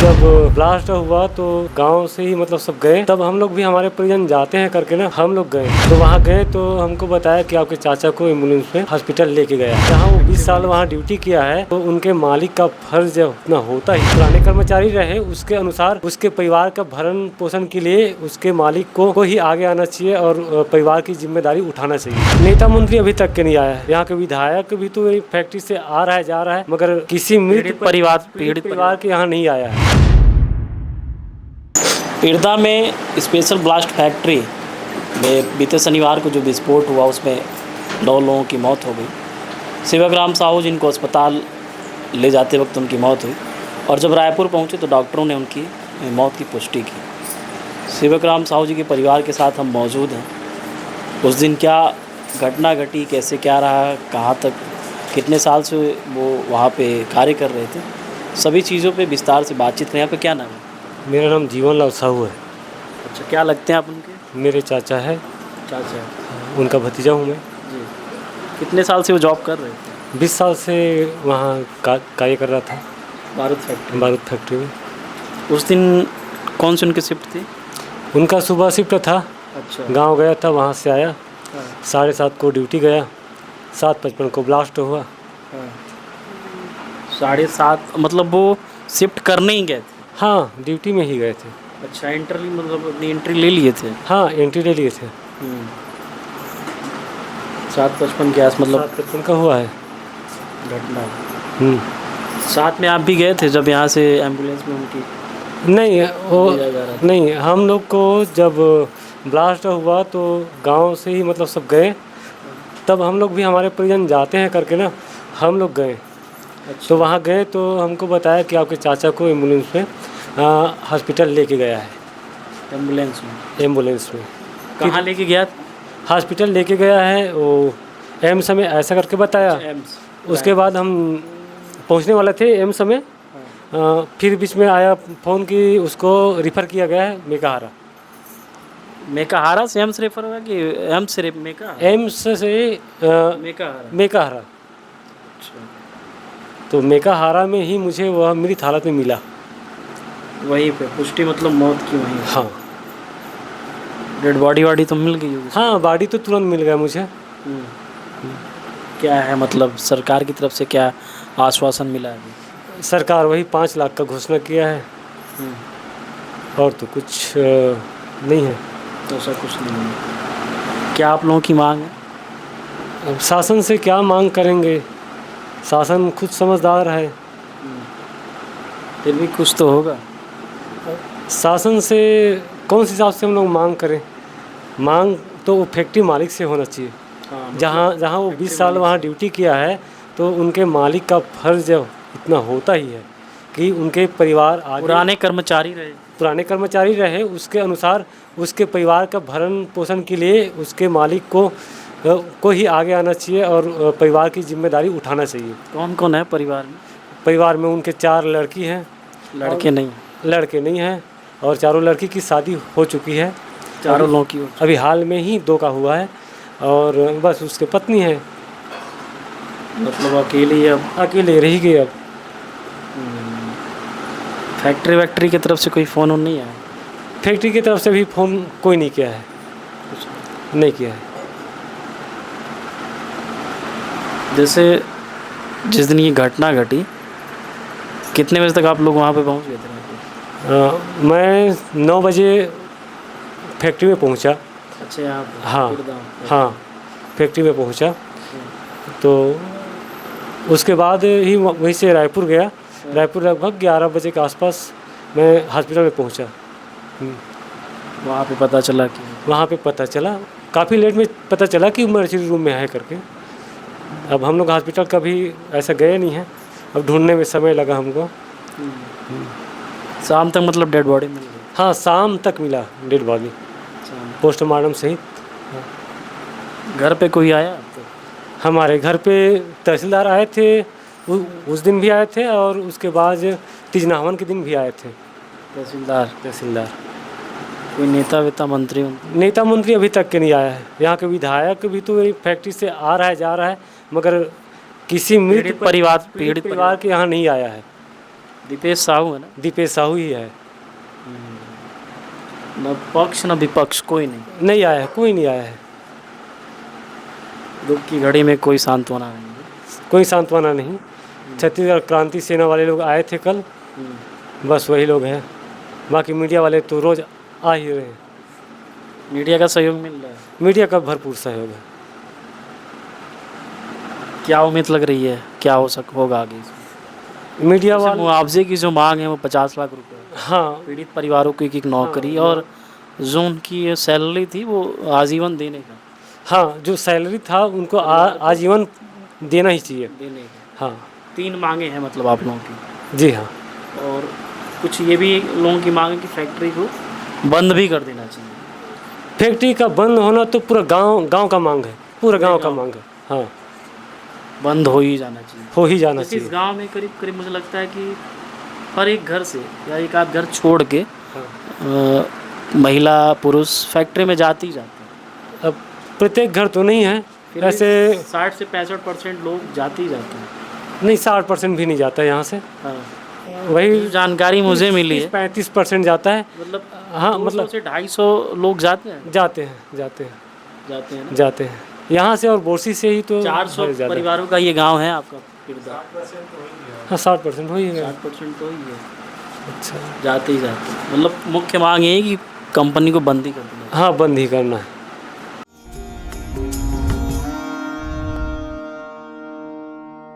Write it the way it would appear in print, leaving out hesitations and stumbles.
जब ब्लास्ट हुआ तो गांव से ही मतलब सब गए, तब हम लोग भी हमारे परिजन जाते हैं करके ना हम लोग गए। तो वहाँ गए तो हमको बताया कि आपके चाचा को एम्बुलेंस में हॉस्पिटल लेके गया। जहाँ वो 20 साल वहाँ ड्यूटी किया है तो उनके मालिक का फर्ज उतना होता ही, पुराने कर्मचारी रहे उसके अनुसार उसके परिवार का भरण पोषण के लिए उसके मालिक को ही आगे आना चाहिए और परिवार की जिम्मेदारी उठाना चाहिए। नेता मंत्री अभी तक के नहीं आया है। यहाँ के विधायक भी तो फैक्ट्री से आ रहा है जा रहा है, मगर किसी मृत परिवार के यहाँ नहीं आया है। पीड़िता में स्पेशल ब्लास्ट फैक्ट्री में बीते शनिवार को जो विस्फोट हुआ उसमें 9 लोगों की मौत हो गई। सेवाग्राम साहू जिनको अस्पताल ले जाते वक्त उनकी मौत हुई और जब रायपुर पहुंचे तो डॉक्टरों ने उनकी मौत की पुष्टि की। सेवाग्राम साहू जी के परिवार के साथ हम मौजूद हैं। उस दिन क्या घटना घटी, कैसे क्या रहा, कहाँ तक, कितने साल से वो वहाँ पे कार्य कर रहे थे, सभी चीज़ों पे विस्तार से बातचीत करें। आपका क्या नाम है? मेरा नाम जीवनलाल साहू है। अच्छा, क्या लगते हैं आप उनके? मेरे चाचा है। चाचा, उनका भतीजा हूँ मैं जी। कितने साल से वो जॉब कर रहे थे? 20 साल से वहाँ कार्य कर रहा था, बारूद फैक्ट्री में। उस दिन कौन सी उनकी शिफ्ट थी? उनका सुबह शिफ्ट था। अच्छा। गांव गया था, वहाँ से आया, हाँ। 7:30 को ड्यूटी गया, 7:55 को ब्लास्ट हुआ। हाँ। 7:30 मतलब वो शिफ्ट करने ही गए थे? हाँ, ड्यूटी में ही गए थे। अच्छा, एंट्री मतलब अपनी एंट्री ले लिए थे? हाँ, एंट्री ले लिए थे। 7:55 के आस मतलब 7:55 का हुआ है घटना। साथ में आप भी गए थे जब यहाँ से एम्बुलेंस में उनकी? नहीं, वो लिया जा रहा था? नहीं, हम लोग को जब ब्लास्ट हुआ तो गांव से ही मतलब सब गए, तब हम लोग भी हमारे परिजन जाते हैं करके ना हम लोग गए। अच्छा। तो वहाँ गए तो हमको बताया कि आपके चाचा को एम्बुलेंस में हॉस्पिटल लेके गया है। एम्बुलेंस में कहाँ लेके गया? हॉस्पिटल लेके गया है, वो एम्स में ऐसा करके बताया। एम्स। उसके बाद हम पहुँचने वाले थे एम्स में, फिर बीच में आया फ़ोन कि उसको रिफ़र किया गया है मेकाहारा से एम्स रेफर हुआ कि एम्स से एम्स से मेकाहारा। अच्छा। तो मेकाहारा में ही मुझे वह मृत हालत में मिला। वहीं पे पुष्टि मतलब मौत की वहीं? हाँ। डेड बॉडी तो मिल गई होगी? हाँ, बॉडी तो तुरंत मिल गया मुझे। क्या है मतलब सरकार की तरफ से क्या आश्वासन मिला है? सरकार वही 5 लाख का घोषणा किया है, और तो कुछ नहीं है। ऐसा कुछ नहीं है। क्या आप लोगों की मांग है? अब शासन से क्या मांग करेंगे, शासन खुद समझदार है। फिर भी कुछ तो होगा। शासन से कौन सी हिसाब से हम लोग मांग करें? मांग तो वो फैक्ट्री मालिक से होना चाहिए। हाँ, जहाँ वो 20 साल वहाँ ड्यूटी किया है तो उनके मालिक का फर्ज इतना होता ही है कि उनके परिवार आगे पुराने कर्मचारी रहे उसके अनुसार उसके परिवार का भरण पोषण के लिए उसके मालिक को ही आगे आना चाहिए और परिवार की जिम्मेदारी उठाना चाहिए। कौन कौन है परिवार में? परिवार में उनके 4 लड़की हैं। लड़के नहीं हैं और चारों लड़की की शादी हो चुकी है। चारों लोगों की अभी हाल में ही 2 का हुआ है और बस उसके पत्नी है। मतलब अकेले रही गई। अब फैक्ट्री की तरफ से कोई फ़ोन नहीं आया? फैक्ट्री की तरफ से भी फ़ोन कोई नहीं किया है। नहीं किया है। जैसे जिस दिन ये घटना घटी कितने बजे तक आप लोग वहाँ पे पहुँच गए थे? मैं 9 बजे फैक्ट्री में पहुँचा। अच्छा, यहाँ पे? हाँ, फैक्ट्री में पहुँचा तो उसके बाद ही वहीं से रायपुर गया। रायपुर लगभग 11 बजे के आसपास मैं हॉस्पिटल में पहुँचा। वहाँ पे पता चला काफ़ी लेट में पता चला कि इमरजेंसी रूम में है करके। अब हम लोग हॉस्पिटल कभी ऐसा गए नहीं हैं, अब ढूंढने में समय लगा हमको। शाम तक मतलब डेड बॉडी मिल गई? हाँ, शाम तक मिला डेड बॉडी, पोस्टमार्टम सहित। घर पे कोई आया? हमारे घर पे तहसीलदार आए थे, उस दिन भी आए थे और उसके बाद तीजनावन के दिन भी आए थे। तहसीलदार। कोई नेता मंत्री अभी तक के नहीं आया है। यहाँ के विधायक भी तो फैक्ट्री से आ रहा है जा रहा है, मगर किसी मृत परिवार के यहाँ नहीं आया है। दीपेश साहू है ना? दीपेश साहू ही है। न पक्ष न विपक्ष कोई नहीं, नहीं आया है, कोई नहीं आया है। दुख की घड़ी में कोई सांत्वना नहीं। कोई सांत्वना नहीं। छत्तीसगढ़ क्रांति सेना वाले लोग आए थे कल, बस वही लोग हैं। बाकी मीडिया वाले तो रोज़ आ ही रहे हैं। मीडिया का सहयोग मिल रहा है? मीडिया का भरपूर सहयोग है। क्या उम्मीद लग रही है, क्या होगा आगे इसमें? मीडिया जैसे वाले, मुआवजे की जो मांग है वो 50 लाख रुपए है। हाँ पीड़ित परिवारों को एक नौकरी और जो उनकी ये सैलरी थी वो आजीवन देने का, हाँ, जो सैलरी था उनको आजीवन देना ही चाहिए। देने का। हाँ 3 मांगे हैं मतलब आप लोगों की। जी हाँ। और कुछ ये भी लोगों की मांग है कि फैक्ट्री को बंद भी कर देना चाहिए। फैक्ट्री का बंद होना तो पूरा गांव का मांग है, पूरा गांव का मांग है। हाँ बंद हो ही जाना चाहिए। हो ही जाना जैसे इस चाहिए। गांव में करीब करीब मुझे लगता है कि हर एक घर से या एक आध घर छोड़ के हाँ। महिला पुरुष फैक्ट्री में जाते ही जाते हैं। अब प्रत्येक घर तो नहीं है, फिर भी ऐसे 60 से 65% लोग जाते ही जाते हैं। नहीं, 60% भी नहीं जाता है यहाँ से। हाँ, वही जो जानकारी मुझे मिली है 35% जाता है। मतलब हाँ 200 मतलब से 250 लोग जाते हैं जाते हैं जाते हैं जाते हैं ना? जाते हैं यहाँ से, और बोरसी से ही तो 400 ज़्यादा। परिवारों का ये गांव है आपका किरदार। हाँ 60% हो ही गया। 60% तो ही है, अच्छा, जाते ही जाते हैं। मतलब मुख्य मांग ये है कि कंपनी को बंद ही कर देना। हाँ बंद ही करना है।